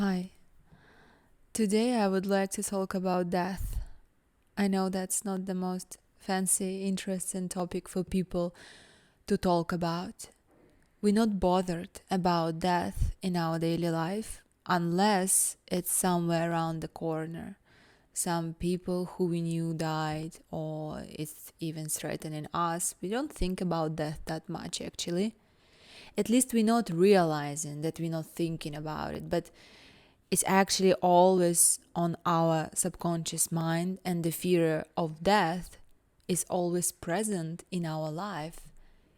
Hi. Today I would like to talk about death. I know that's not the most fancy, interesting topic for people to talk about. We're not bothered about death in our daily life unless it's somewhere around the corner. Some people who we knew died, or it's even threatening us. We don't think about death that much actually. At least we're not realizing that we're not thinking about it, but it's actually always on our subconscious mind, and the fear of death is always present in our life.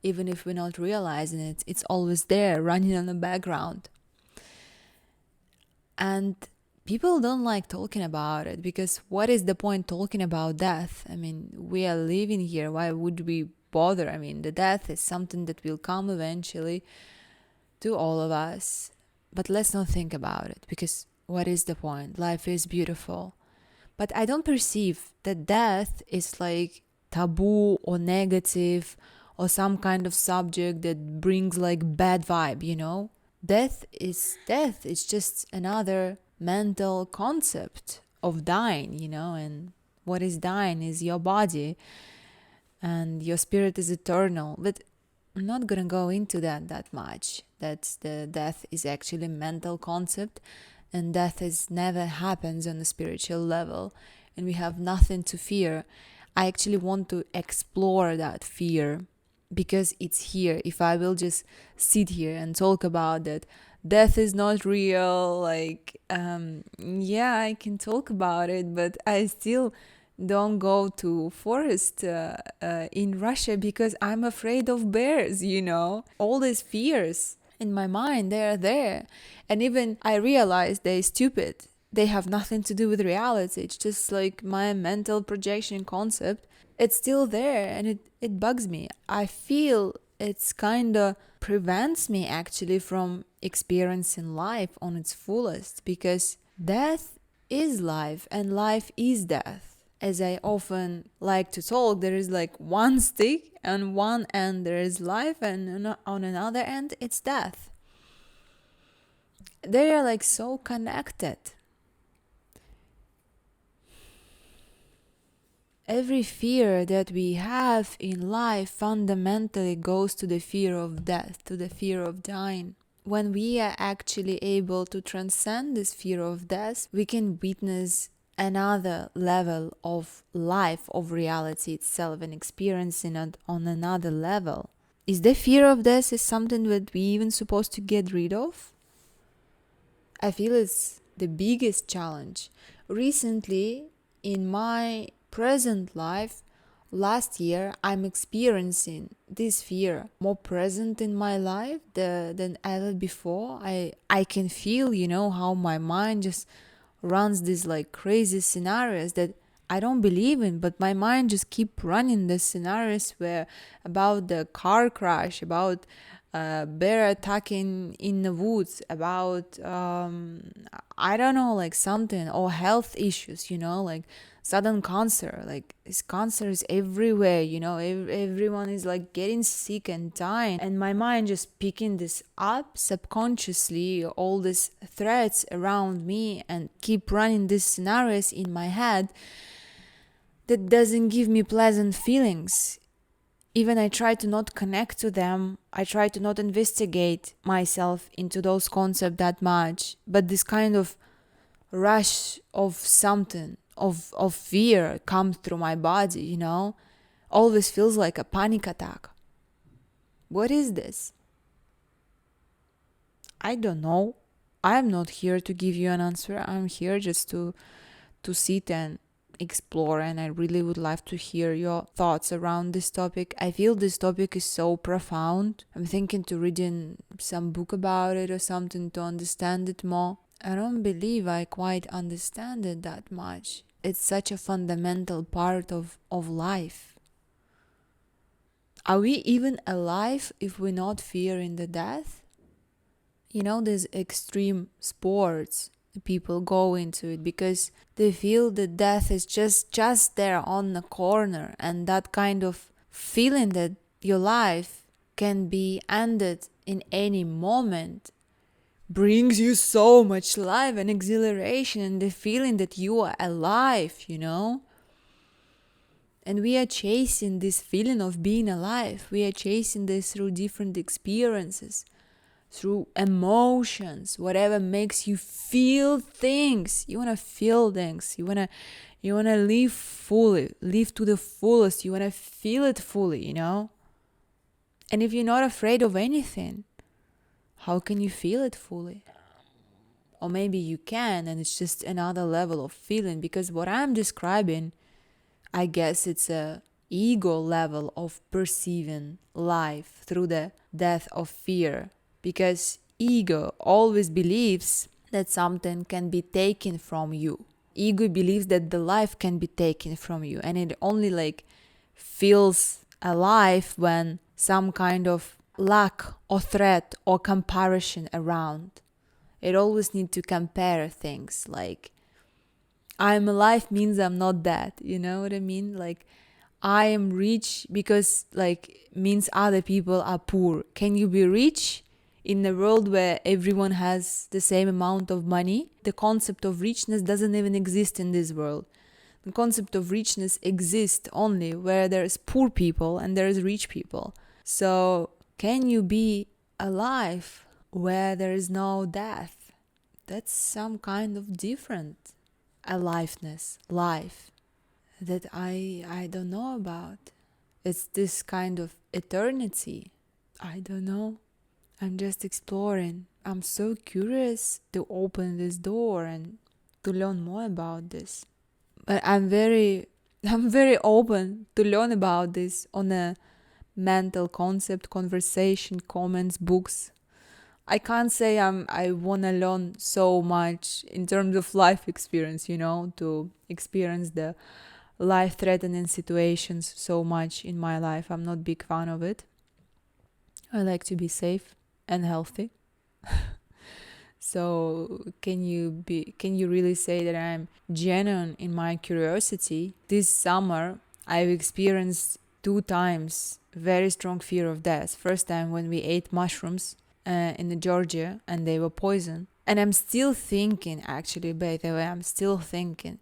Even if we're not realizing it, it's always there, running on the background. And people don't like talking about it because what is the point talking about death? I mean, we are living here. Why would we bother? I mean, the death is something that will come eventually to all of us. But let's not think about it because what is the point? Life is beautiful. But I don't perceive that death is like taboo or negative or some kind of subject that brings like bad vibe. Death is death. It's just another mental concept of dying, and what is dying is your body and your spirit is eternal. But I'm not gonna go into that much. That's the death is actually a mental concept, and death is never happens on a spiritual level, and we have nothing to fear. I actually want to explore that fear because it's here. If I will just sit here and talk about that, death is not real. Yeah, I can talk about it, but I still don't go to forest in Russia because I'm afraid of bears. All these fears in my mind, they're there. And even I realize they're stupid. They have nothing to do with reality. It's just like my mental projection concept. It's still there and it bugs me. I feel it's kind of prevents me actually from experiencing life on its fullest because death is life and life is death. As I often like to talk, there is like one stick, and one end there is life, and on another end it's death. They are like so connected. Every fear that we have in life fundamentally goes to the fear of death, to the fear of dying. When we are actually able to transcend this fear of death, we can witness another level of life, of reality itself, and experiencing it on another level. Is the fear of death is something that we even supposed to get rid of? I feel it's the biggest challenge. Recently, in my present life, last year, I'm experiencing this fear more present in my life than ever before. I can feel, how my mind just runs these like crazy scenarios that I don't believe in, but my mind just keep running the scenarios where about the car crash, about bear attacking in the woods, about I don't know, like something, or health issues, like sudden cancer. Like this cancer is everywhere, everyone is like getting sick and dying, and my mind just picking this up subconsciously, all these threats around me, and keep running these scenarios in my head that doesn't give me pleasant feelings. Even I try to not connect to them. I try to not investigate myself into those concepts that much. But this kind of rush of something, of fear comes through my body, always feels like a panic attack. What is this? I don't know. I'm not here to give you an answer. I'm here just to sit and explore, and I really would love to hear your thoughts around this topic. I feel this topic is so profound. I'm thinking to reading some book about it or something to understand it more. I don't believe I quite understand it that much. It's such a fundamental part of life. Are we even alive if we're not fearing the death? These extreme sports, people go into it because they feel that death is just there on the corner, and that kind of feeling that your life can be ended in any moment brings you so much life and exhilaration and the feeling that you are alive, you know? And we are chasing this feeling of being alive. We are chasing this through different experiences, through emotions, whatever makes you feel things. You want to feel things. You want to live fully, live to the fullest. You want to feel it fully, you know? And if you're not afraid of anything, how can you feel it fully? Or maybe you can, and it's just another level of feeling, because what I'm describing, I guess it's a ego level of perceiving life through the death of fear, because ego always believes that something can be taken from you. Ego believes that the life can be taken from you, and it only like feels alive when some kind of lack or threat or comparison around. It always needs to compare things, like I'm alive means I'm not dead, you know what I mean? Like I am rich because like means other people are poor. Can you be rich in a world where everyone has the same amount of money? The concept of richness doesn't even exist in this world. The concept of richness exists only where there's poor people and there's rich people. So can you be alive where there is no death? That's some kind of different aliveness, life that I don't know about. It's this kind of eternity. I don't know. I'm just exploring. I'm so curious to open this door and to learn more about this. But I'm very open to learn about this on a mental concept, conversation, comments, books. I can't say I want to learn so much in terms of life experience, you know, to experience the life-threatening situations so much in my life. I'm not a big fan of it. I like to be safe and healthy. So can you really say that I'm genuine in my curiosity? This summer I've experienced 2 times very strong fear of death. First time when we ate mushrooms in Georgia and they were poison. And I'm still thinking, actually, by the way, I'm still thinking,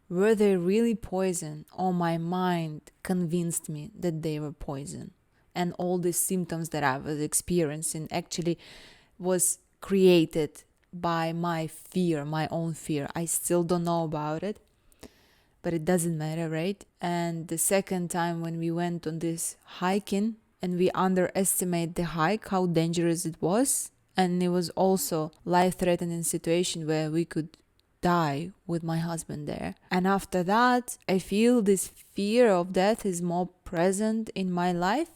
were they really poison, or my mind convinced me that they were poison? And all the symptoms that I was experiencing actually was created by my fear, my own fear. I still don't know about it, but it doesn't matter, right? And the second time when we went on this hiking and we underestimate the hike, how dangerous it was. And it was also life-threatening situation where we could die with my husband there. And after that, I feel this fear of death is more present in my life.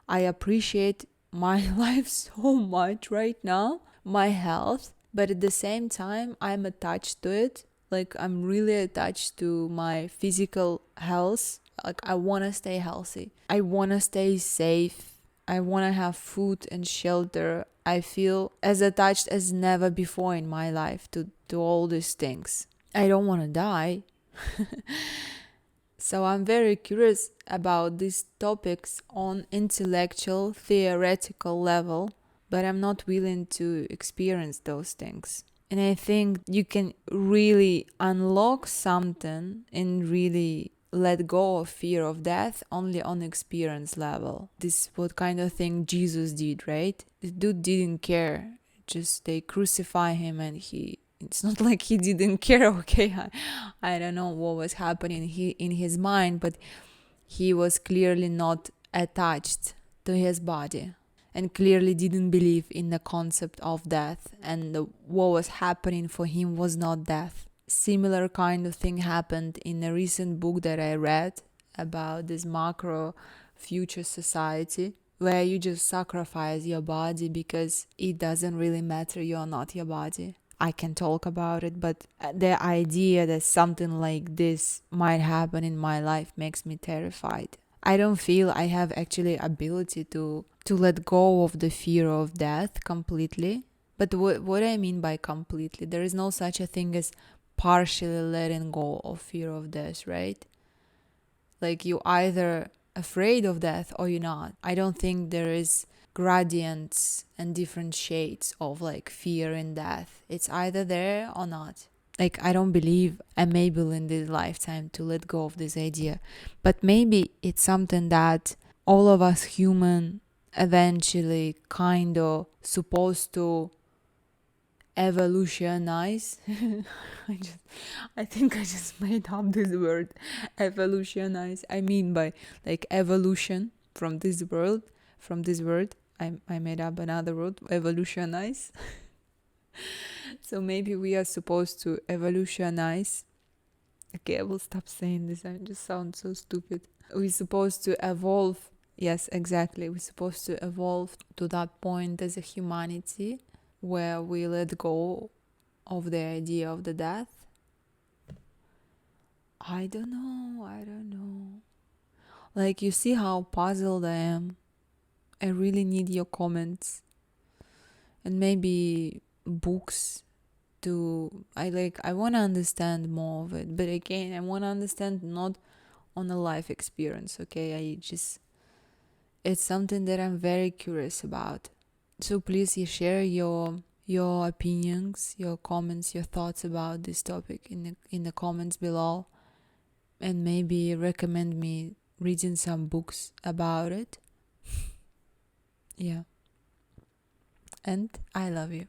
I appreciate my life so much right now, my health, but at the same time, I'm attached to it. Like, I'm really attached to my physical health. Like, I want to stay healthy. I want to stay safe. I want to have food and shelter. I feel as attached as never before in my life to all these things. I don't want to die. So I'm very curious about these topics on intellectual, theoretical level, but I'm not willing to experience those things. And I think you can really unlock something and really let go of fear of death only on experience level. This is what kind of thing Jesus did, right? The dude didn't care. Just they crucify him and it's not like he didn't care, okay? I don't know what was happening in his mind, but he was clearly not attached to his body and clearly didn't believe in the concept of death, and what was happening for him was not death. Similar kind of thing happened in a recent book that I read about this macro future society where you just sacrifice your body because it doesn't really matter, you're not your body. I can talk about it, but the idea that something like this might happen in my life makes me terrified. I don't feel I have actually ability to let go of the fear of death completely. But what I mean by completely, there is no such a thing as partially letting go of fear of death, right? Like you either afraid of death or you're not. I don't think there is gradients and different shades of like fear and death. It's either there or not. Like, I don't believe I'm able in this lifetime to let go of this idea, but maybe it's something that all of us human eventually kind of supposed to evolutionize. I think I just made up this word, evolutionize. I mean by like evolution from this world, from this word. I made up another word, evolutionize. So maybe we are supposed to evolutionize. Okay, I will stop saying this. I just sound so stupid. We're supposed to evolve. Yes, exactly. We're supposed to evolve to that point as a humanity where we let go of the idea of the death. I don't know. Like, you see how puzzled I am. I really need your comments and maybe books to I want to understand more of it, but again, I want to understand not on a life experience. Okay, it's something that I'm very curious about. So please, you share your opinions, your comments, your thoughts about this topic in the comments below, and maybe recommend me reading some books about it. Yeah, and I love you.